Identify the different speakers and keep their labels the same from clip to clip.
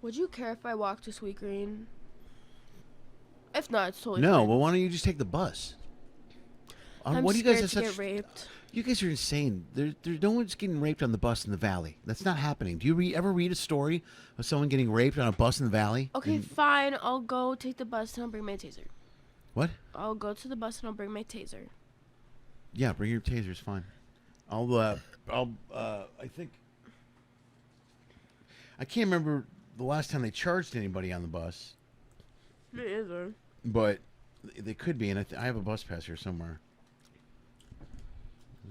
Speaker 1: Would you care if I walked to Sweet Green? If not, it's totally
Speaker 2: No,
Speaker 1: fine.
Speaker 2: well, why don't you just take the bus?
Speaker 1: I'm
Speaker 2: what do
Speaker 1: scared
Speaker 2: you guys
Speaker 1: to
Speaker 2: have
Speaker 1: get
Speaker 2: such?
Speaker 1: raped.
Speaker 2: You guys are insane. There, no one's getting raped on the bus in the valley. That's not happening. Do you ever read a story of someone getting raped on a bus in the valley?
Speaker 1: Okay, fine. I'll go take the bus and I'll bring my taser.
Speaker 2: What?
Speaker 1: I'll go to the bus and I'll bring my taser.
Speaker 2: Yeah, bring your taser. It's fine. I think. I can't remember the last time they charged anybody on the bus,
Speaker 1: Me either.
Speaker 2: but they could be, and I have a bus pass here somewhere.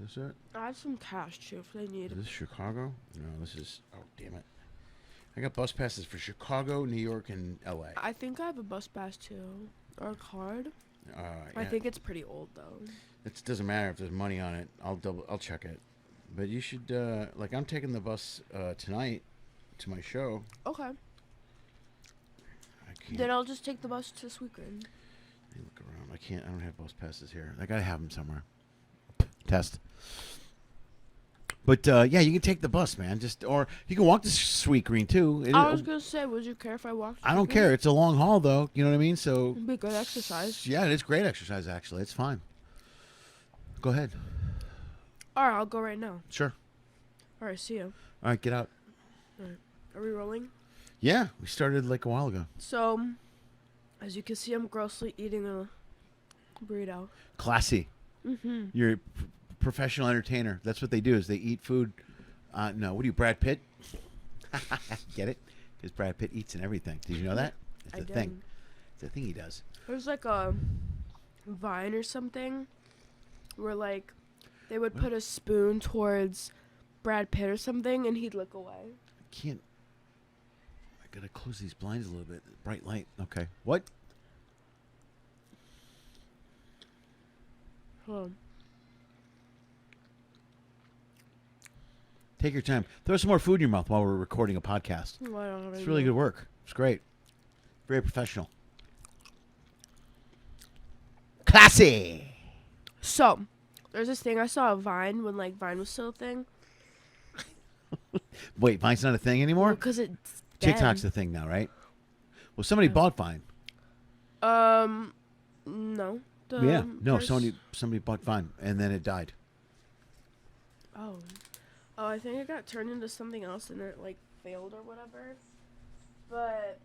Speaker 2: Is this it?
Speaker 1: I have some cash too if they need.
Speaker 2: Is this Chicago? No, this is. Oh, damn it! I got bus passes for Chicago, New York, and L.A.
Speaker 1: I think I have a bus pass too. Or a card. I
Speaker 2: Yeah.
Speaker 1: think it's pretty old though.
Speaker 2: It doesn't matter if there's money on it. I'll check it. But you should I'm taking the bus tonight to my show.
Speaker 1: Okay.
Speaker 2: I can't.
Speaker 1: Then I'll just take the bus to Sweet Green.
Speaker 2: Let me look around. I don't have bus passes here. I gotta have them somewhere. Test. But yeah, you can take the bus, man. Or you can walk to Sweet Green too.
Speaker 1: I was gonna say, would you care if I walked?
Speaker 2: I don't care. It's a long haul though. You know what I mean? So
Speaker 1: It'd be good exercise.
Speaker 2: yeah, it is great exercise actually. It's fine. Go ahead.
Speaker 1: All right, I'll go right now.
Speaker 2: Sure.
Speaker 1: All right, see you.
Speaker 2: All right, get out.
Speaker 1: All right. Are we rolling?
Speaker 2: Yeah, we started like a while ago.
Speaker 1: So, as you can see, I'm grossly eating a burrito.
Speaker 2: Classy.
Speaker 1: Mm-hmm.
Speaker 2: You're a professional entertainer. That's what they do. Is they eat food. No, what are you, Brad Pitt? Get it? Because Brad Pitt eats and everything. Did you know that? It's a thing. It's a thing he does.
Speaker 1: There's like a Vine or something where like they would put a spoon towards Brad Pitt or something and he'd look away.
Speaker 2: I can't. I gotta close these blinds a little bit. Bright light. Okay. What?
Speaker 1: Hold on.
Speaker 2: Take your time. Throw some more food in your mouth while we're recording a podcast.
Speaker 1: Oh, I don't have
Speaker 2: It's
Speaker 1: any
Speaker 2: really
Speaker 1: more.
Speaker 2: good work. It's great. Very professional. Classy.
Speaker 1: So, there's this thing I saw a Vine when like Vine was still a thing.
Speaker 2: Wait, Vine's not a thing anymore?
Speaker 1: Because it's
Speaker 2: TikTok's
Speaker 1: dead.
Speaker 2: the thing now, right? Well, somebody bought Vine.
Speaker 1: No.
Speaker 2: No,
Speaker 1: there's-
Speaker 2: somebody bought Vine, and then it died.
Speaker 1: Oh, I think it got turned into something else and it like failed or whatever. But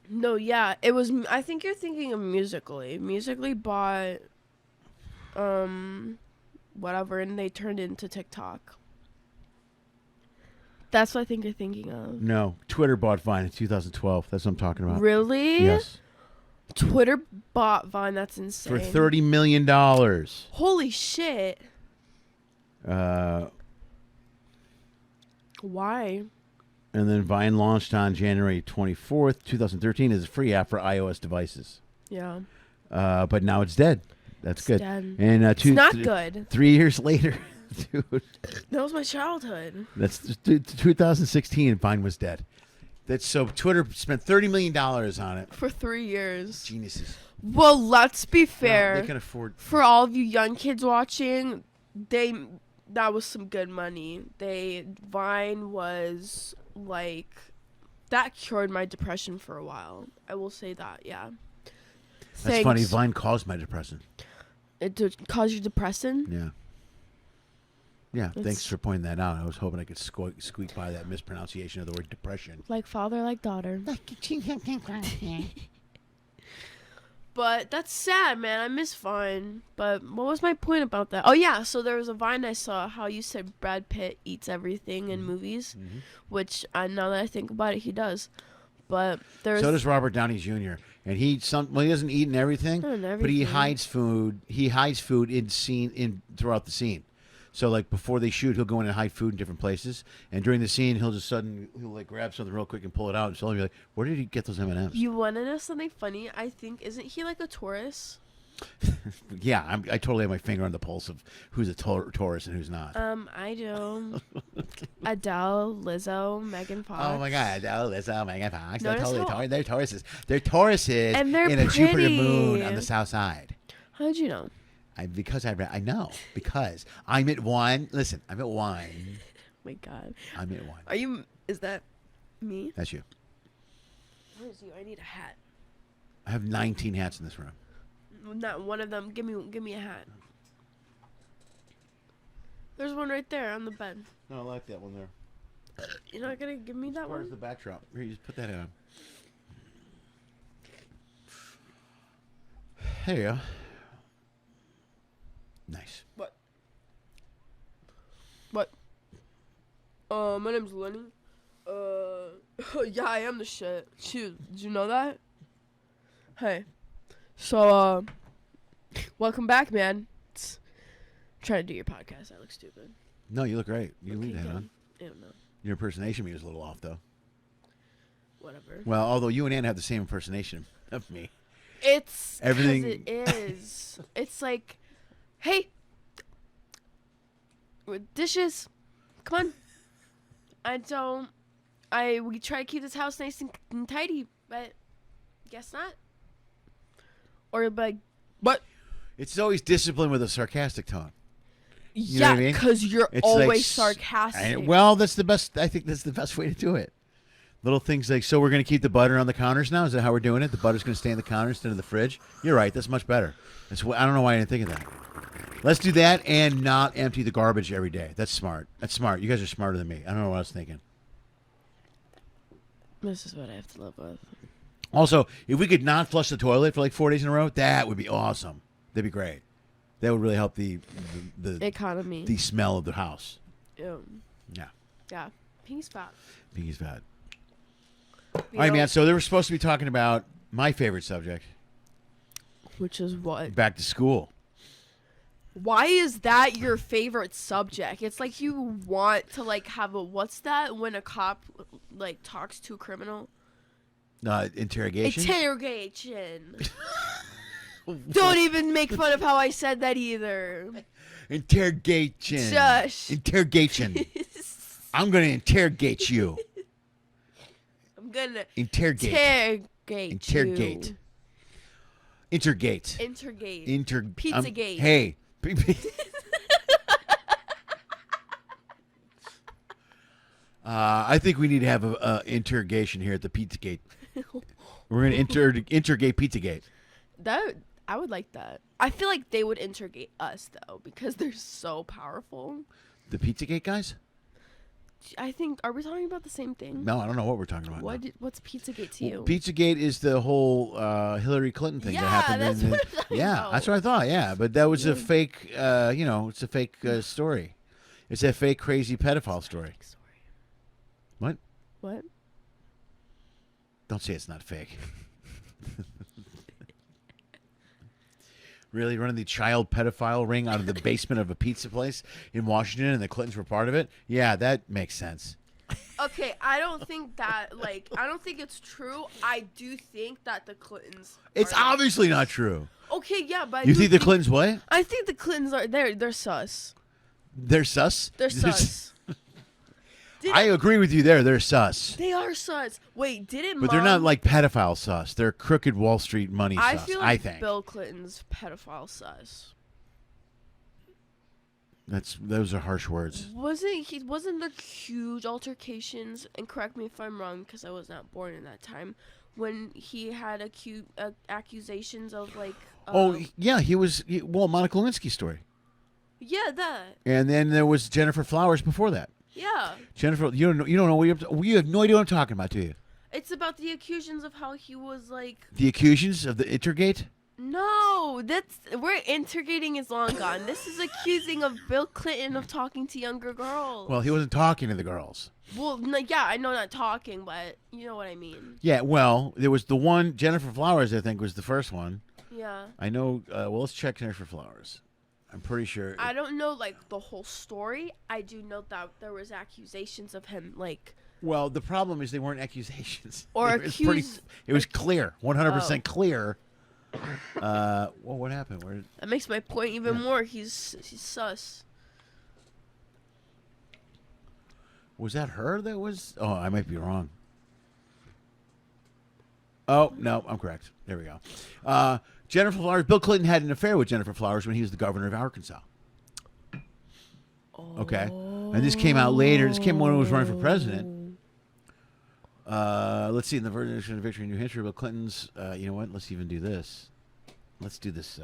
Speaker 1: no, yeah, it was. I think you're thinking of Musically. Musically bought whatever, and they turned it into TikTok. That's what I think you're thinking of.
Speaker 2: No, Twitter bought Vine in 2012. That's what I'm talking about.
Speaker 1: Really?
Speaker 2: Yes.
Speaker 1: Twitter bought Vine. That's insane.
Speaker 2: For $30 million.
Speaker 1: Holy shit! Why?
Speaker 2: And then Vine launched on January 24th, 2013 as a free app for iOS devices.
Speaker 1: Yeah.
Speaker 2: But now it's dead. That's
Speaker 1: It's
Speaker 2: good.
Speaker 1: dead.
Speaker 2: And
Speaker 1: It's not good.
Speaker 2: 3 years later, dude,
Speaker 1: That was my childhood.
Speaker 2: that's 2016. Vine was dead. That's so Twitter spent $30 million on it.
Speaker 1: For 3 years.
Speaker 2: Geniuses.
Speaker 1: Well, let's be
Speaker 2: Well,
Speaker 1: fair.
Speaker 2: they can afford.
Speaker 1: For all of you young kids watching, that was some good money. Vine was like that cured my depression for a while. I will say that, yeah.
Speaker 2: That's funny. Vine caused my depression.
Speaker 1: It did cause you depression?
Speaker 2: Yeah. Yeah,
Speaker 1: It's-
Speaker 2: thanks for pointing that out. I was hoping I could squeak by that mispronunciation of the word depression.
Speaker 1: Like father, like daughter. But that's sad, man. I miss Vine. But what was my point about that? Oh, yeah. So there was a Vine I saw how you said Brad Pitt eats everything in movies, which now that I think about it, he does. But there's
Speaker 2: So does Robert Downey Jr. And he doesn't eat in everything,
Speaker 1: Not in
Speaker 2: but he
Speaker 1: everything.
Speaker 2: hides food. He hides food throughout the scene. So like before they shoot, he'll go in and hide food in different places. And during the scene, he'll like grab something real quick and pull it out. And so he'll be like, "Where did he get those M&Ms?"
Speaker 1: You want to know something funny? I think isn't he like a Taurus?
Speaker 2: Yeah, I totally have my finger on the pulse of who's a Taurus and who's not.
Speaker 1: I do. Adele, Lizzo, Megan Fox.
Speaker 2: Oh my God! Oh, that's Megan Fox. They're
Speaker 1: Notice
Speaker 2: totally
Speaker 1: how-
Speaker 2: They're Tauruses. They're Tauruses
Speaker 1: And they're
Speaker 2: in a Jupiter moon
Speaker 1: pretty.
Speaker 2: on the south side.
Speaker 1: How'd you know?
Speaker 2: I know because I'm at one. Listen, I'm at one.
Speaker 1: My God.
Speaker 2: I'm at one.
Speaker 1: Are you? Is that me?
Speaker 2: That's you.
Speaker 1: Where's you? I need a hat.
Speaker 2: I have 19 hats in this room.
Speaker 1: Not one of them. Give me a hat. There's one right there on the bed.
Speaker 2: No, I like that one there.
Speaker 1: You're not gonna give me that
Speaker 2: Where's
Speaker 1: one?
Speaker 2: the backdrop? Here, you just put that on. There you go. Nice.
Speaker 1: What? My name's Lenny. Yeah, I am the shit. Shoot, did you know that? Hey. So, welcome back, man. Try to do your podcast. I look stupid.
Speaker 2: No, you look great. You
Speaker 1: Okay,
Speaker 2: leave that
Speaker 1: good.
Speaker 2: on.
Speaker 1: I don't know.
Speaker 2: Your impersonation me was a little off, though.
Speaker 1: Whatever.
Speaker 2: Well, although you and Ann have the same impersonation of me.
Speaker 1: It's
Speaker 2: Everything-
Speaker 1: It is. It's like, hey, with dishes, come on. We try to keep this house nice and tidy, but guess not. Or like, what?
Speaker 2: It's always discipline with a sarcastic tone. You know
Speaker 1: Yeah,
Speaker 2: what I mean?
Speaker 1: because you're
Speaker 2: It's like
Speaker 1: always
Speaker 2: s-
Speaker 1: sarcastic.
Speaker 2: well, that's the best. I think that's the best way to do it. Little things like, so we're going to keep the butter on the counters now? Is that how we're doing it? The butter's going to stay in the counter instead of the fridge? You're right. That's much better. I don't know why I didn't think of that. Let's do that and not empty the garbage every day. That's smart. That's smart. You guys are smarter than me. I don't know what I was thinking.
Speaker 1: This is what I have to live with.
Speaker 2: Also, if we could not flush the toilet for like 4 days in a row, that would be awesome. That'd be great. That would really help the
Speaker 1: Economy.
Speaker 2: the smell of the house.
Speaker 1: Yeah.
Speaker 2: Yeah.
Speaker 1: Peace spot.
Speaker 2: Piggy's bad.
Speaker 1: You
Speaker 2: All right,
Speaker 1: know,
Speaker 2: man. So they were supposed to be talking about my favorite subject,
Speaker 1: Which is what?
Speaker 2: back to school.
Speaker 1: Why is that your favorite subject? It's like you want to like have a what's that when a cop like talks to a criminal?
Speaker 2: Interrogation.
Speaker 1: Interrogation. Don't even make fun of how I said that either.
Speaker 2: Interrogation.
Speaker 1: Shush.
Speaker 2: Interrogation. I'm going to interrogate you.
Speaker 1: I'm gonna
Speaker 2: Interrogate.
Speaker 1: interrogate you.
Speaker 2: Interrogate.
Speaker 1: Interrogate.
Speaker 2: Pizzagate.
Speaker 1: Pizzagate.
Speaker 2: Hey. I think we need to have a interrogation here at the Pizzagate. We're going to interrogate Pizzagate.
Speaker 1: That I would like that. I feel like they would interrogate us though because they're so powerful.
Speaker 2: The Pizzagate guys?
Speaker 1: I think are we talking about the same thing?
Speaker 2: No, I don't know what we're talking about. now.
Speaker 1: What's Pizzagate to you?
Speaker 2: Well, Pizzagate is the whole Hillary Clinton thing that happened.
Speaker 1: that's
Speaker 2: in,
Speaker 1: what I'm talking
Speaker 2: yeah,
Speaker 1: about.
Speaker 2: that's what I thought. Yeah, but that was a fake. It's a fake story. It's a fake, crazy pedophile story. What?
Speaker 1: What?
Speaker 2: Don't say it's not fake. Really, running the child pedophile ring out of the basement of a pizza place in Washington, and the Clintons were part of it? Yeah, that makes sense.
Speaker 1: Okay, I don't think that I don't think it's true. I do think that the Clintons
Speaker 2: It's
Speaker 1: are,
Speaker 2: obviously not true.
Speaker 1: Okay, yeah, but I
Speaker 2: You
Speaker 1: do
Speaker 2: think the Clintons what?
Speaker 1: I think the Clintons are they're sus.
Speaker 2: They're sus?
Speaker 1: They're sus.
Speaker 2: I agree with you there. They're sus.
Speaker 1: They are sus. Wait, didn't
Speaker 2: But they're not like pedophile sus. They're crooked Wall Street money
Speaker 1: I
Speaker 2: sus,
Speaker 1: feel
Speaker 2: I
Speaker 1: like
Speaker 2: think.
Speaker 1: Bill Clinton's pedophile sus.
Speaker 2: Those are harsh words.
Speaker 1: Wasn't there huge altercations, and correct me if I'm wrong because I was not born in that time, when he had accusations of like
Speaker 2: Yeah, Monica Lewinsky's story.
Speaker 1: yeah, that.
Speaker 2: And then there was Jennifer Flowers before that.
Speaker 1: Yeah.
Speaker 2: Jennifer, you don't know you have no idea what I'm talking about, do you?
Speaker 1: It's about the accusations of how he was like
Speaker 2: The accusations of the Intergate?
Speaker 1: no, we're interrogating is long gone. This is accusing of Bill Clinton of talking to younger girls.
Speaker 2: Well, he wasn't talking to the girls.
Speaker 1: Well, no, yeah, I know not talking, but you know what I mean.
Speaker 2: Yeah, well, there was the one, Jennifer Flowers, I think, was the first one.
Speaker 1: Yeah.
Speaker 2: I know, let's check Jennifer Flowers. I'm pretty sure.
Speaker 1: I don't know, like, the whole story. I do know that there was accusations of him, like...
Speaker 2: Well, the problem is they weren't accusations.
Speaker 1: Or
Speaker 2: It was clear, 100% clear. Well, what happened? Where?
Speaker 1: That makes my point even more. He's sus.
Speaker 2: Was that her that was? Oh, I might be wrong. Oh, no, I'm correct. There we go. Jennifer Flowers. Bill Clinton had an affair with Jennifer Flowers when he was the governor of Arkansas. Okay. And this came out later. This came when he was running for president. Let's see. In the version of victory in New Hampshire, Bill Clinton's. You know what? Let's even do this. Let's do this.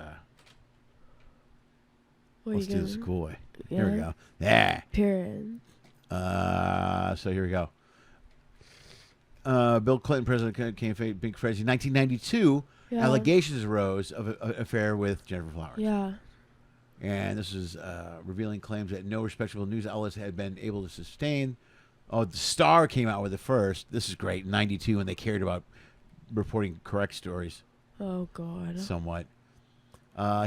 Speaker 2: Let's do this cool way. Yeah. Here we go. Yeah.
Speaker 1: Period.
Speaker 2: So here we go. Bill Clinton, president, came big crazy. 1992, allegations arose of an affair with Jennifer Flowers.
Speaker 1: Yeah.
Speaker 2: And this is revealing claims that no respectable news outlets had been able to sustain. Oh, the Star came out with it first. This is great. 92, when they cared about reporting correct stories.
Speaker 1: Oh, God.
Speaker 2: Somewhat.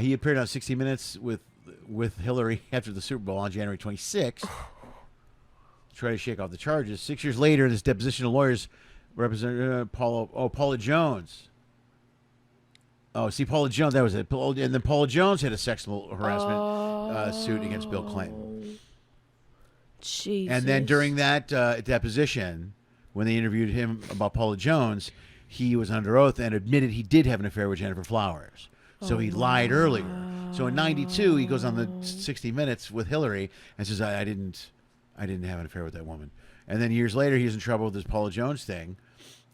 Speaker 2: He appeared on 60 Minutes with Hillary after the Super Bowl on January 26th to try to shake off the charges. 6 years later, this deposition of lawyers represented Paula Jones. Oh, see, Paula Jones, that was it. And then Paula Jones had a sexual harassment suit against Bill Clinton.
Speaker 1: Jesus.
Speaker 2: And then during that deposition, when they interviewed him about Paula Jones, he was under oath and admitted he did have an affair with Jennifer Flowers. So he lied earlier. So in 92, he goes on the 60 Minutes with Hillary and says, I didn't have an affair with that woman. And then years later, he's in trouble with this Paula Jones thing.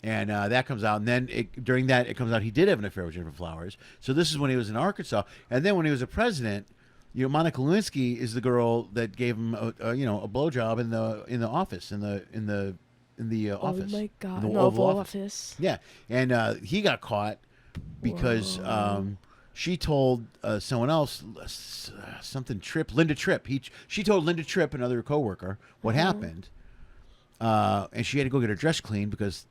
Speaker 2: And that comes out. And then during that, it comes out he did have an affair with Jennifer Flowers. So this is when he was in Arkansas. And then when he was a president, Monica Lewinsky is the girl that gave him a blowjob in the office, in the office.
Speaker 1: Oh my God!
Speaker 2: In the Oval Office. Yeah, and he got caught because she told someone else Linda Tripp. She told Linda Tripp, another coworker, what happened, and she had to go get her dress cleaned because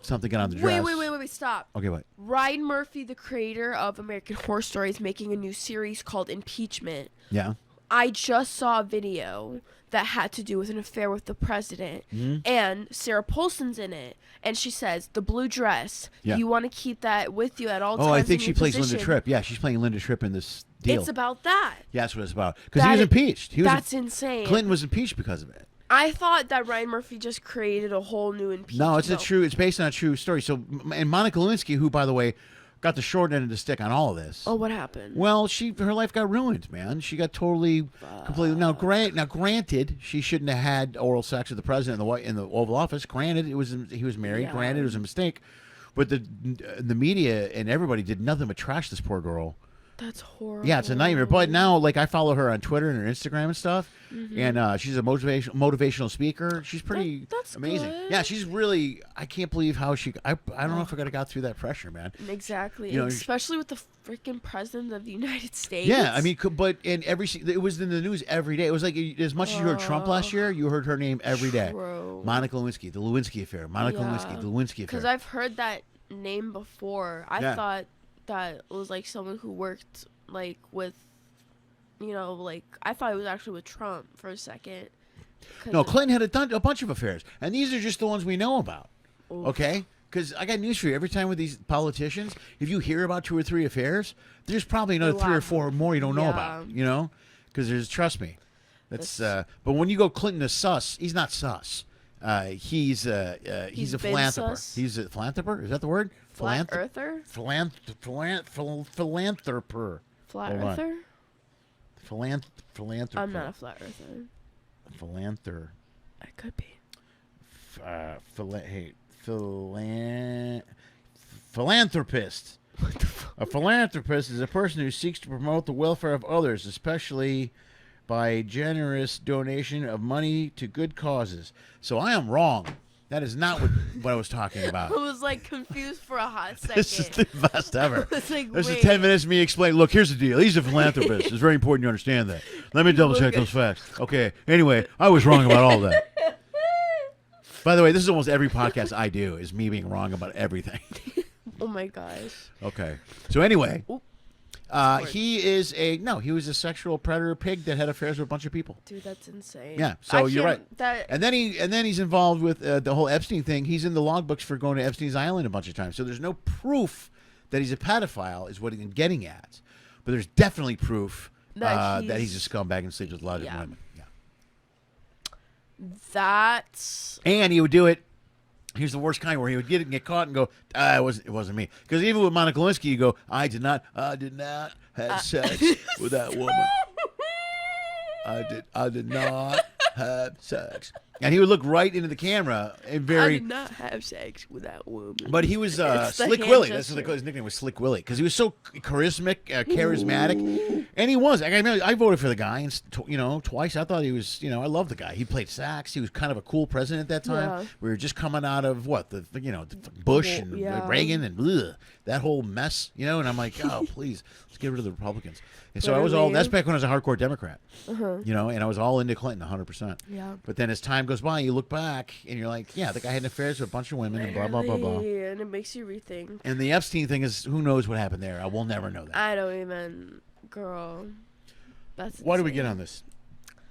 Speaker 2: something got on the dress.
Speaker 1: Wait, stop.
Speaker 2: Okay, what?
Speaker 1: Ryan Murphy, the creator of American Horror Story, is making a new series called Impeachment.
Speaker 2: Yeah.
Speaker 1: I just saw a video that had to do with an affair with the president, and Sarah Paulson's in it, and she says, the blue dress, you want to keep that with you at all times.
Speaker 2: Oh, I think she plays Linda Tripp. Yeah, she's playing Linda Tripp in this deal.
Speaker 1: It's about that.
Speaker 2: Yeah, that's what it's about. Because he was impeached.
Speaker 1: That's insane.
Speaker 2: Clinton was impeached because of it.
Speaker 1: I thought that Ryan Murphy just created a whole new impeachment.
Speaker 2: No, it's based on a true story. So, and Monica Lewinsky, who, by the way, got the short end of the stick on all of this.
Speaker 1: Oh, what happened?
Speaker 2: Well, her life got ruined, man. She got completely. Now, granted, she shouldn't have had oral sex with the president in the Oval Office. Granted, he was married. Yeah. Granted, it was a mistake. But the media and everybody did nothing but trash this poor girl.
Speaker 1: That's horrible.
Speaker 2: Yeah, it's a nightmare. But now, I follow her on Twitter and her Instagram and stuff, and she's a motivational speaker. She's pretty
Speaker 1: that's
Speaker 2: amazing.
Speaker 1: Good.
Speaker 2: Yeah, she's really. I can't believe how she. I don't know if I could have got through that pressure, man.
Speaker 1: Exactly, especially with the freaking president of the United States.
Speaker 2: Yeah, I mean, it was in the news every day. It was like as much as you heard Trump last year, you heard her name every day. Monica Lewinsky, the Lewinsky affair. Monica Lewinsky, the Lewinsky affair.
Speaker 1: Because I've heard that name before. I thought that was someone who worked with I thought it was actually with Trump for a second.
Speaker 2: No, Clinton had a bunch of affairs, and these are just the ones we know about. Oof. Okay, because I got news for you. Every time with these politicians, if you hear about 2 or 3 affairs, there's probably another 3 or 4 more you don't know about. Because trust me, that's. But when you go Clinton to sus, he's not sus. He's a philanthropist.
Speaker 1: Sus.
Speaker 2: He's a philanthropist. Is that the word?
Speaker 1: Flat earther?
Speaker 2: Philanthroper.
Speaker 1: Flat earther?
Speaker 2: Philanthroper.
Speaker 1: I'm not a flat earther.
Speaker 2: Philanther.
Speaker 1: I could be.
Speaker 2: Philanthropist.
Speaker 1: What the fuck?
Speaker 2: A philanthropist is a person who seeks to promote the welfare of others, especially by generous donation of money to good causes. So I am wrong. That is not what I was talking about.
Speaker 1: I was confused for a hot second.
Speaker 2: This is the best ever.
Speaker 1: This
Speaker 2: is 10 minutes of me explaining. Look, here's the deal. He's a philanthropist. It's very important you understand that. Let me double check those facts. Okay. Anyway, I was wrong about all that. By the way, this is almost every podcast I do is me being wrong about everything.
Speaker 1: Oh my gosh.
Speaker 2: Okay. So anyway. He was a sexual predator pig that had affairs with a bunch of people.
Speaker 1: Dude, that's insane.
Speaker 2: Yeah, so you're right. And then he's involved with the whole Epstein thing. He's in the logbooks for going to Epstein's Island a bunch of times. So there's no proof that he's a pedophile, is what he's getting at. But there's definitely proof that he's a scumbag and sleeps with a lot of different women. Yeah. And he would do it. Here's the worst kind, where he would get caught and go, it wasn't me. Because even with Monica Lewinsky, you go, I did not have sex with that woman. I did not have sex And he would look right into the camera and
Speaker 1: I did not have sex with that woman.
Speaker 2: But he was
Speaker 1: It's the
Speaker 2: Slick
Speaker 1: hand
Speaker 2: Willie. That's
Speaker 1: gesture.
Speaker 2: what his nickname was, Slick Willie, because he was so charismatic, and he was. I voted for the guy, and twice. I thought he was. I love the guy. He played sax. He was kind of a cool president at that time.
Speaker 1: Yeah.
Speaker 2: We were just coming out of the Bush and Reagan and that whole mess. And I'm like, oh please, let's get rid of the Republicans. And so I was all. That's back when I was a hardcore Democrat. And I was all into Clinton 100%.
Speaker 1: Yeah.
Speaker 2: But then as time goes by, you look back and you're like, yeah, the guy had affairs with a bunch of women and blah blah blah blah.
Speaker 1: And it makes you rethink.
Speaker 2: And the Epstein thing is, who knows what happened there? I will never know that.
Speaker 1: I don't even, girl. That's
Speaker 2: Why did we
Speaker 1: insane.
Speaker 2: get on this?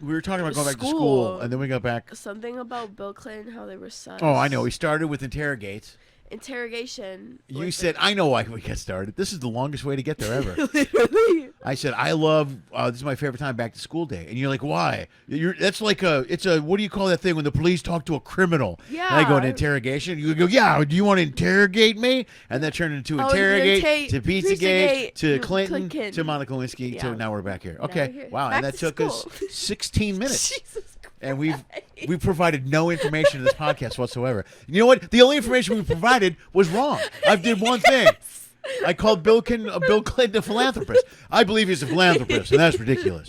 Speaker 2: We were talking about going back to school, and then we got back.
Speaker 1: Something about Bill Clinton, how they were sus.
Speaker 2: Oh, I know. We started with interrogates.
Speaker 1: Interrogation.
Speaker 2: You said, I know why we got started. This is the longest way to get there ever.
Speaker 1: Literally.
Speaker 2: I said, I love, this is my favorite time, back to school day. And you're like, why? That's like what do you call that thing when the police talk to a criminal?
Speaker 1: Yeah.
Speaker 2: And I go into interrogation. You go, yeah, do you want to interrogate me? And that turned into interrogate, to Pizzagate, to Clinton, to Monica Lewinsky, to now we're back here. Okay. Wow.
Speaker 1: Back
Speaker 2: and that
Speaker 1: to
Speaker 2: took
Speaker 1: school.
Speaker 2: us 16 minutes.
Speaker 1: Jesus Christ.
Speaker 2: And we've provided no information in this podcast whatsoever. You know what? The only information we provided was wrong. I did one thing. I called Bill Clinton a philanthropist. I believe he's a philanthropist, and that's ridiculous.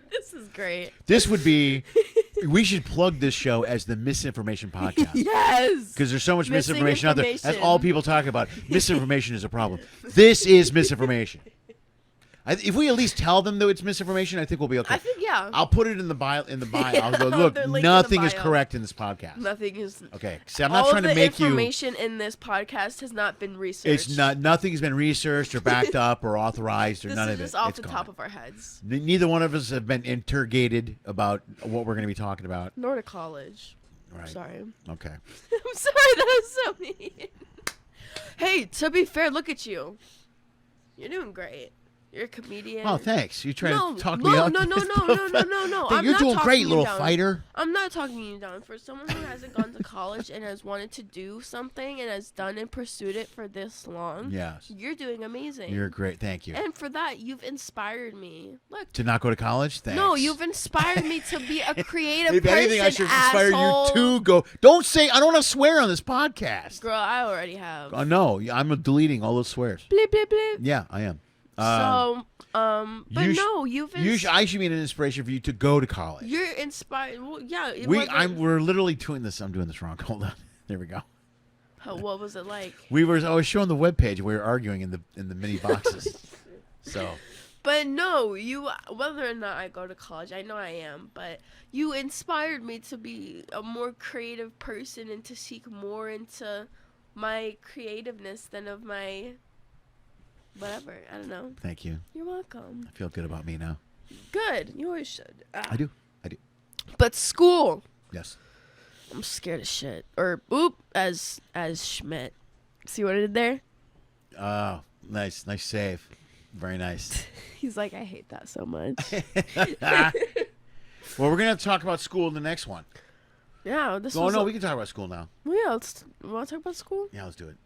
Speaker 1: This is great.
Speaker 2: This would be. We should plug this show as the Misinformation Podcast.
Speaker 1: Yes.
Speaker 2: Because there's so much misinformation out there. That's
Speaker 1: Misinformation.
Speaker 2: all people talk about. Misinformation is a problem. This is misinformation. If we at least tell them that it's misinformation, I think we'll be okay.
Speaker 1: I think, yeah.
Speaker 2: I'll put it in the bio.
Speaker 1: Yeah,
Speaker 2: I'll go, look,
Speaker 1: the link in
Speaker 2: nothing
Speaker 1: the
Speaker 2: is
Speaker 1: bio.
Speaker 2: correct in this podcast.
Speaker 1: Nothing is.
Speaker 2: Okay, see, I'm not
Speaker 1: all
Speaker 2: trying to
Speaker 1: the
Speaker 2: make you.
Speaker 1: information in this podcast has not been researched.
Speaker 2: It's not. Nothing has been researched or backed up or authorized or
Speaker 1: This
Speaker 2: none
Speaker 1: is
Speaker 2: of it.
Speaker 1: just off
Speaker 2: It's
Speaker 1: the
Speaker 2: gone.
Speaker 1: top of our heads.
Speaker 2: Neither one of us have been interrogated about what we're going to be talking about.
Speaker 1: Nor to college.
Speaker 2: Right.
Speaker 1: Sorry.
Speaker 2: Okay.
Speaker 1: I'm sorry, that was so mean. Hey, to be fair, look at you. You're doing great. You're a comedian.
Speaker 2: Oh, thanks. You trying to talk me
Speaker 1: no,
Speaker 2: up?
Speaker 1: No. I'm
Speaker 2: You're
Speaker 1: not
Speaker 2: doing
Speaker 1: talking
Speaker 2: great,
Speaker 1: you
Speaker 2: little
Speaker 1: down.
Speaker 2: fighter.
Speaker 1: I'm not talking you down. For someone who hasn't gone to college and has wanted to do something and has done and pursued it for this long,
Speaker 2: Yes.
Speaker 1: you're doing amazing.
Speaker 2: You're great. Thank you.
Speaker 1: And for that, you've inspired me. Look.
Speaker 2: To not go to college? Thanks.
Speaker 1: No, you've inspired me to be a creative
Speaker 2: If
Speaker 1: person,
Speaker 2: anything, I should inspire
Speaker 1: asshole.
Speaker 2: you to go. Don't say, I don't want to swear on this podcast.
Speaker 1: Girl, I already have.
Speaker 2: No, I'm deleting all those swears.
Speaker 1: Bleep, bleep, bleep.
Speaker 2: Yeah, I am.
Speaker 1: But
Speaker 2: I should be an inspiration for you to go to college.
Speaker 1: You're inspired. Well, yeah.
Speaker 2: We're literally doing this. I'm doing this wrong. Hold on. There we go.
Speaker 1: What was it like?
Speaker 2: I was showing the webpage. We were arguing in the mini boxes. So.
Speaker 1: But no, whether or not I go to college, I know I am, but you inspired me to be a more creative person and to seek more into my creativeness than of my whatever. I don't know.
Speaker 2: Thank you.
Speaker 1: You're welcome.
Speaker 2: I feel good about me now.
Speaker 1: Good. You always should.
Speaker 2: I do.
Speaker 1: But school.
Speaker 2: Yes.
Speaker 1: I'm scared of shit. Or as Schmidt. See what I did there?
Speaker 2: Oh, nice save. Very nice.
Speaker 1: He's like, I hate that so much.
Speaker 2: Well, we're gonna have to talk about school in the next one.
Speaker 1: Yeah, this.
Speaker 2: Oh no, we can talk about school now.
Speaker 1: Well, yeah, want to talk about school?
Speaker 2: Yeah, let's do it.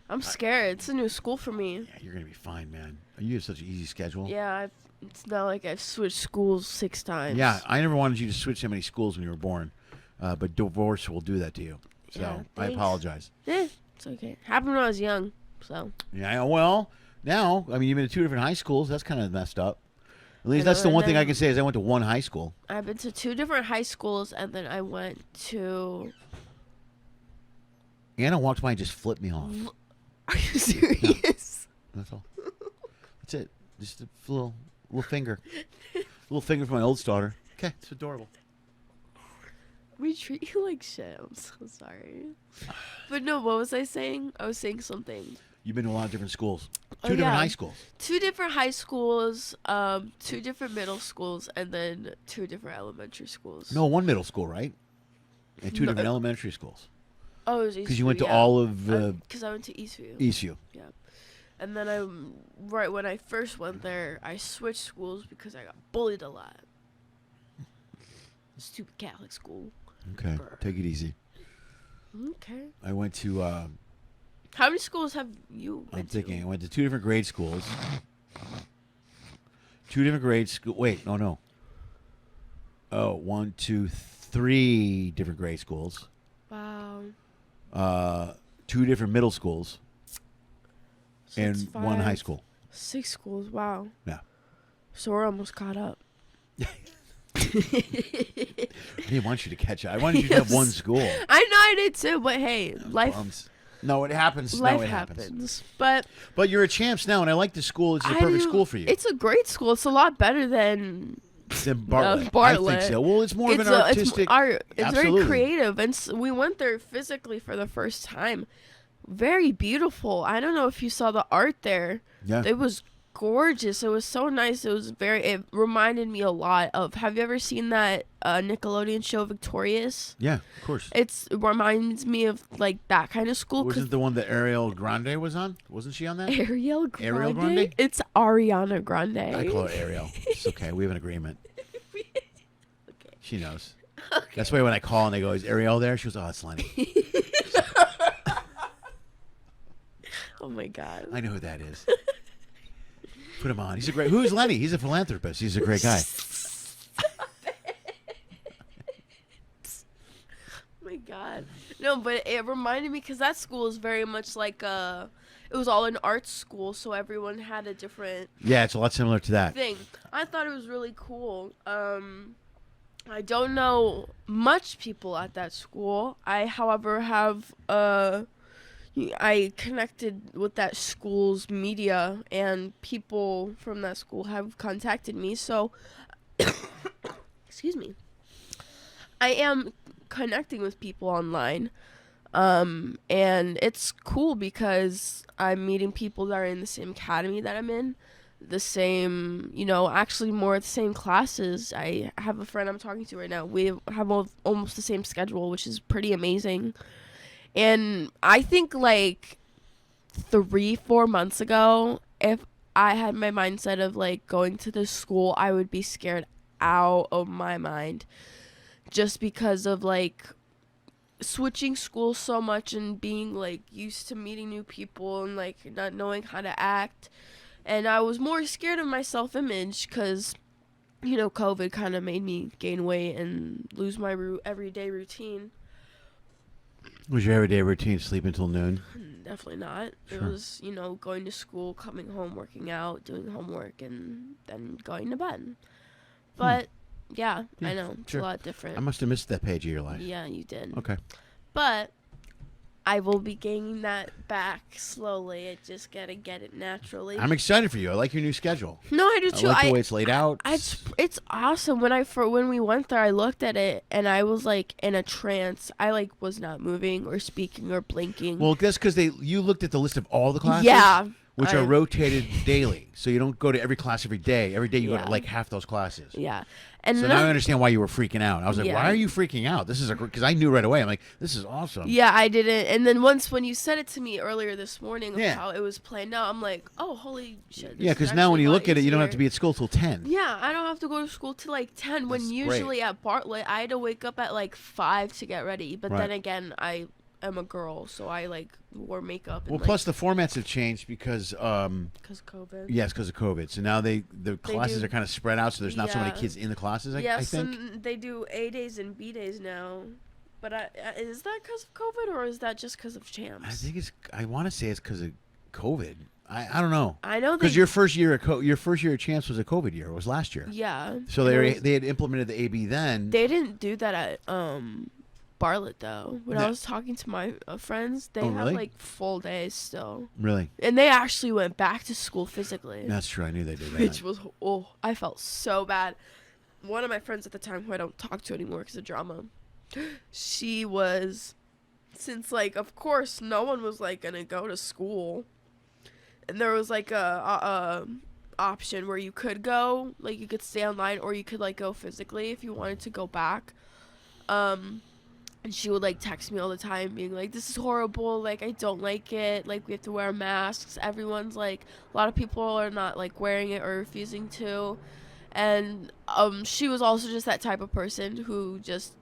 Speaker 1: I'm scared. It's a new school for me.
Speaker 2: Yeah, you're gonna be fine, man. You have such an easy schedule.
Speaker 1: Yeah, it's not like I've switched schools 6 times.
Speaker 2: Yeah, I never wanted you to switch so many schools when you were born, but divorce will do that to you. So
Speaker 1: Yeah,
Speaker 2: I
Speaker 1: thanks.
Speaker 2: apologize.
Speaker 1: It's okay. Happened when I was young, so.
Speaker 2: Yeah, well, now I mean you've been to 2 different high schools. That's kind of messed up. At least
Speaker 1: I
Speaker 2: that's
Speaker 1: know,
Speaker 2: the
Speaker 1: and
Speaker 2: one thing I
Speaker 1: then-
Speaker 2: can say is I went to 1 high school.
Speaker 1: I've been to 2 different high schools, and then I went to.
Speaker 2: Anna walked by and just flipped me off.
Speaker 1: Are you serious?
Speaker 2: That's all. That's it. Just a little finger. Little finger from my oldest daughter. Okay, it's adorable.
Speaker 1: We treat you like shit. I'm so sorry. But no, what was I saying? I was saying something.
Speaker 2: You've been to a lot of different schools. 2
Speaker 1: Oh,
Speaker 2: different
Speaker 1: yeah.
Speaker 2: high schools.
Speaker 1: 2 different high schools, 2 different middle schools, and then 2 different elementary schools.
Speaker 2: No, 1 middle school, right? And 2
Speaker 1: No.
Speaker 2: different elementary schools.
Speaker 1: Oh, it was Eastview.
Speaker 2: Because you went to all of
Speaker 1: Because I went to Eastview.
Speaker 2: Eastview.
Speaker 1: Yeah. And then right when I first went there, I switched schools because I got bullied a lot. Stupid Catholic school.
Speaker 2: Okay, take it easy.
Speaker 1: Okay.
Speaker 2: I went to.
Speaker 1: How many schools have you
Speaker 2: I'm
Speaker 1: went
Speaker 2: thinking.
Speaker 1: to?
Speaker 2: I went to 2 different grade schools. 2 different grade school. Wait, no. Oh, 1, 2, 3 different grade schools.
Speaker 1: Wow.
Speaker 2: 2 different middle schools.
Speaker 1: So
Speaker 2: And
Speaker 1: it's
Speaker 2: 1 high school.
Speaker 1: 6 schools. Wow.
Speaker 2: Yeah.
Speaker 1: So we're almost caught up.
Speaker 2: I didn't want you to catch up. I wanted you to have 1 school.
Speaker 1: I know I did too, but hey, life.
Speaker 2: No, it happens.
Speaker 1: Life
Speaker 2: no, it
Speaker 1: happens. But
Speaker 2: you're a champs now, and I like the school. It's the perfect school for you.
Speaker 1: It's a great school. It's a lot better than
Speaker 2: Bartlett.
Speaker 1: Bartlett.
Speaker 2: I think so. Well, it's more of an artistic.
Speaker 1: It's very creative, and we went there physically for the first time. Very beautiful. I don't know if you saw the art there.
Speaker 2: Yeah.
Speaker 1: It was gorgeous. It was so nice. It reminded me a lot of, have you ever seen that Nickelodeon show Victorious?
Speaker 2: Yeah, of course.
Speaker 1: It reminds me of like that kind of school.
Speaker 2: Wasn't the one that Ariel Grande was on? Wasn't she on that?
Speaker 1: Ariel Grande?
Speaker 2: Ariel Grande?
Speaker 1: It's Ariana Grande.
Speaker 2: I call her Ariel. It's okay. We have an agreement.
Speaker 1: Okay.
Speaker 2: She knows. Okay. That's why when I call and they go, "Is Ariel there?" She goes, "Oh, it's Lenny."
Speaker 1: Oh my God.
Speaker 2: I know who that is. Put him on. He's a great. Who's Lenny? He's a philanthropist. He's a great guy.
Speaker 1: Oh my God. No, but it reminded me because that school is very much like it was all an art school, so everyone had a different
Speaker 2: Yeah, it's a lot similar to that.
Speaker 1: thing. I thought it was really cool. I don't know much people at that school. I, however, have I connected with that school's media, and people from that school have contacted me. So, excuse me. I am connecting with people online, and it's cool because I'm meeting people that are in the same academy that I'm in, the same, actually more the same classes. I have a friend I'm talking to right now. We have almost the same schedule, which is pretty amazing. And I think like 3-4 months ago, if I had my mindset of like going to this school, I would be scared out of my mind, just because of like switching schools so much and being like used to meeting new people and like not knowing how to act. And I was more scared of my self-image because, COVID kind of made me gain weight and lose my everyday routine.
Speaker 2: Was your everyday routine sleep until noon?
Speaker 1: Definitely not.
Speaker 2: Sure.
Speaker 1: It was, going to school, coming home, working out, doing homework, and then going to bed. But, yeah, I know. It's a lot different.
Speaker 2: I must have missed that page of your life.
Speaker 1: Yeah, you did.
Speaker 2: Okay.
Speaker 1: But I will be gaining that back slowly. I just got to get it naturally.
Speaker 2: I'm excited for you. I like your new schedule.
Speaker 1: No, I do too.
Speaker 2: I like the way it's laid out.
Speaker 1: It's awesome. When we went there, I looked at it and I was like in a trance. I like was not moving or speaking or blinking.
Speaker 2: Well, that's because you looked at the list of all the classes.
Speaker 1: Yeah.
Speaker 2: Which are rotated daily. So you don't go to every class every day. Every day you go to like half those classes.
Speaker 1: Yeah. And
Speaker 2: so now I understand why you were freaking out. I was like,
Speaker 1: Yeah.
Speaker 2: why are you freaking out? This is because I knew right away. I'm like, this is awesome.
Speaker 1: Yeah, I didn't. And then when you said it to me earlier this morning of
Speaker 2: Yeah.
Speaker 1: how it was planned out, I'm like, oh, holy shit.
Speaker 2: Yeah, because now when you look at it, you don't have to be at school till 10.
Speaker 1: Yeah, I don't have to go to school till like 10 when
Speaker 2: That's
Speaker 1: usually
Speaker 2: great.
Speaker 1: at Bartlett, I had to wake up at like 5 to get ready. But
Speaker 2: Right.
Speaker 1: then again, I am a girl, so I like wore makeup. And,
Speaker 2: Well, plus the formats have changed because
Speaker 1: because COVID.
Speaker 2: yes, because of COVID. So now the classes are kind of spread out, so there's not so many
Speaker 1: Yeah.
Speaker 2: kids in the classes. I
Speaker 1: Yes,
Speaker 2: think.
Speaker 1: and they do A days and B days now. But is that because of COVID or is that just because of champs?
Speaker 2: I think I want to say it's because of COVID. I don't know.
Speaker 1: I know
Speaker 2: because your first year at champs was a COVID year. It was last year.
Speaker 1: Yeah.
Speaker 2: So they had implemented the AB then.
Speaker 1: They didn't do that at Bartlett though. When I was talking to my friends, they had like full days still.
Speaker 2: Really?
Speaker 1: And they actually went back to school physically.
Speaker 2: That's true. I knew they did that.
Speaker 1: Which was I felt so bad. One of my friends at the time, who I don't talk to anymore because of drama, she was, since like of course no one was like gonna go to school, and there was like a option where you could go, like you could stay online or you could like go physically if you wanted to go back. And she would like text me all the time being like, this is horrible, like I don't like it, like we have to wear masks, everyone's like, a lot of people are not like wearing it or refusing to. And she was also just that type of person who just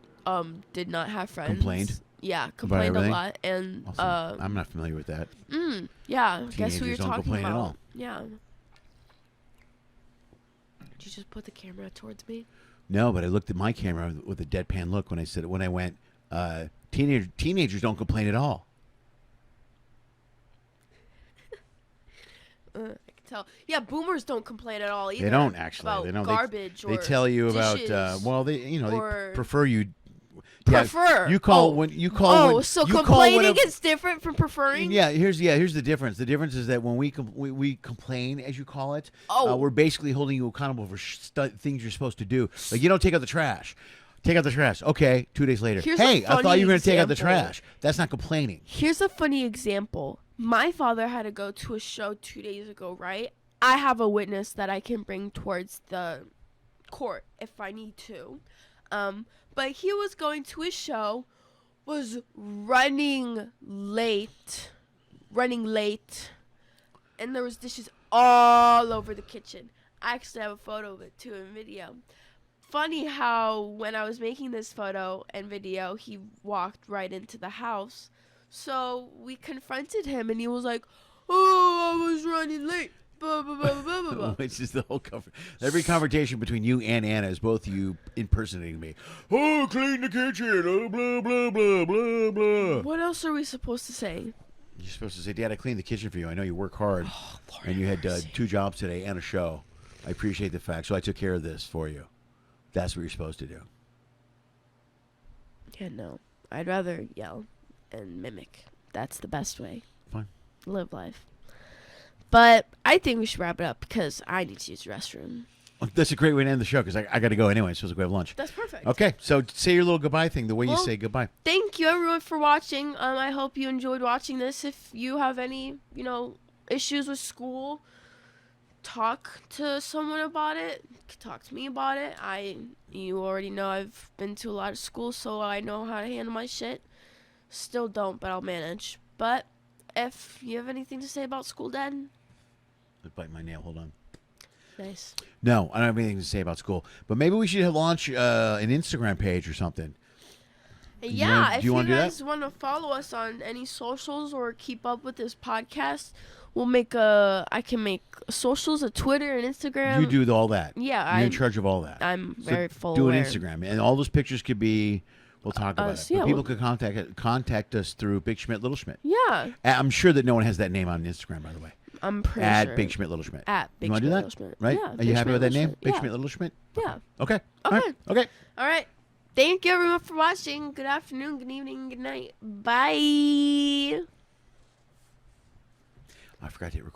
Speaker 1: did not have friends.
Speaker 2: Complained?
Speaker 1: Yeah, complained a lot. And
Speaker 2: awesome. I'm not familiar with that.
Speaker 1: Yeah, guess who you're
Speaker 2: don't
Speaker 1: talking
Speaker 2: complain
Speaker 1: about.
Speaker 2: at all.
Speaker 1: Yeah. Did you just put the camera towards me?
Speaker 2: No, but I looked at my camera with a deadpan look when I went. Teenagers don't complain at all.
Speaker 1: I can tell. Yeah, boomers don't complain at all either.
Speaker 2: They don't actually.
Speaker 1: About
Speaker 2: They don't.
Speaker 1: garbage
Speaker 2: They
Speaker 1: or
Speaker 2: tell you
Speaker 1: dishes
Speaker 2: about. They
Speaker 1: or
Speaker 2: prefer you.
Speaker 1: prefer.
Speaker 2: Yeah, you call when you call. when,
Speaker 1: so
Speaker 2: you
Speaker 1: complaining is different from preferring.
Speaker 2: Yeah, here's the difference. The difference is that when we complain, as you call it, we're basically holding you accountable for things you're supposed to do. Like you don't take out the trash. Take out the trash. Okay, 2 days later. Hey, I thought you were going to take out the trash. That's not complaining.
Speaker 1: Here's a funny example. My father had to go to a show 2 days ago, right? I have a witness that I can bring towards the court if I need to. But he was going to his show, was running late, and there was dishes all over the kitchen. I actually have a photo of it too in video. Funny how when I was making this photo and video, he walked right into the house. So we confronted him, and he was like, "Oh, I was running late." Blah, blah, blah, blah, blah, blah.
Speaker 2: Which is the whole every conversation between you and Anna is both you impersonating me. Oh, clean the kitchen. Oh, blah blah blah blah blah.
Speaker 1: What else are we supposed to say?
Speaker 2: You're supposed to say, "Dad, I cleaned the kitchen for you. I know you work hard, and you had 2 jobs today and a show. I appreciate the fact, so I took care of this for you." That's what you're supposed to do.
Speaker 1: Yeah, no. I'd rather yell and mimic. That's the best way.
Speaker 2: Fine.
Speaker 1: Live life. But I think we should wrap it up because I need to use the restroom.
Speaker 2: Well, that's a great way to end the show because I got to go anyway. I'm supposed to go have lunch.
Speaker 1: That's perfect.
Speaker 2: Okay, so say your little goodbye thing the way you say goodbye.
Speaker 1: Thank you, everyone, for watching. I hope you enjoyed watching this. If you have any, issues with school, talk to someone about it. Talk to me about it. You already know I've been to a lot of schools, so I know how to handle my shit. Still don't, but I'll manage. But if you have anything to say about school, Dad?
Speaker 2: I bite my nail. Hold on.
Speaker 1: Nice.
Speaker 2: No, I don't have anything to say about school. But maybe we should launch an Instagram page or something.
Speaker 1: Yeah, if you guys
Speaker 2: that?
Speaker 1: want to follow us on any socials or keep up with this podcast, I can make socials, a Twitter and Instagram.
Speaker 2: You do all that.
Speaker 1: Yeah,
Speaker 2: You're in charge of all that.
Speaker 1: I'm very full.
Speaker 2: Do
Speaker 1: aware.
Speaker 2: an Instagram, and all those pictures could be. We'll talk about it.
Speaker 1: Yeah,
Speaker 2: but people could contact us through Big Schmidt, Little Schmidt.
Speaker 1: Yeah.
Speaker 2: I'm sure that no one has that name on Instagram, by the way.
Speaker 1: I'm pretty sure.
Speaker 2: At Big Schmidt, Little Schmidt.
Speaker 1: At Big
Speaker 2: you want
Speaker 1: Schmidt,
Speaker 2: to do
Speaker 1: Little
Speaker 2: that?
Speaker 1: Schmidt.
Speaker 2: Right?
Speaker 1: Yeah,
Speaker 2: Are you happy with that name? Big
Speaker 1: Yeah.
Speaker 2: Schmidt, Little Schmidt?
Speaker 1: Yeah.
Speaker 2: Okay.
Speaker 1: Okay.
Speaker 2: Okay.
Speaker 1: All right. Thank you, everyone, for watching. Good afternoon, good evening, good night. Bye.
Speaker 2: I forgot to hit record.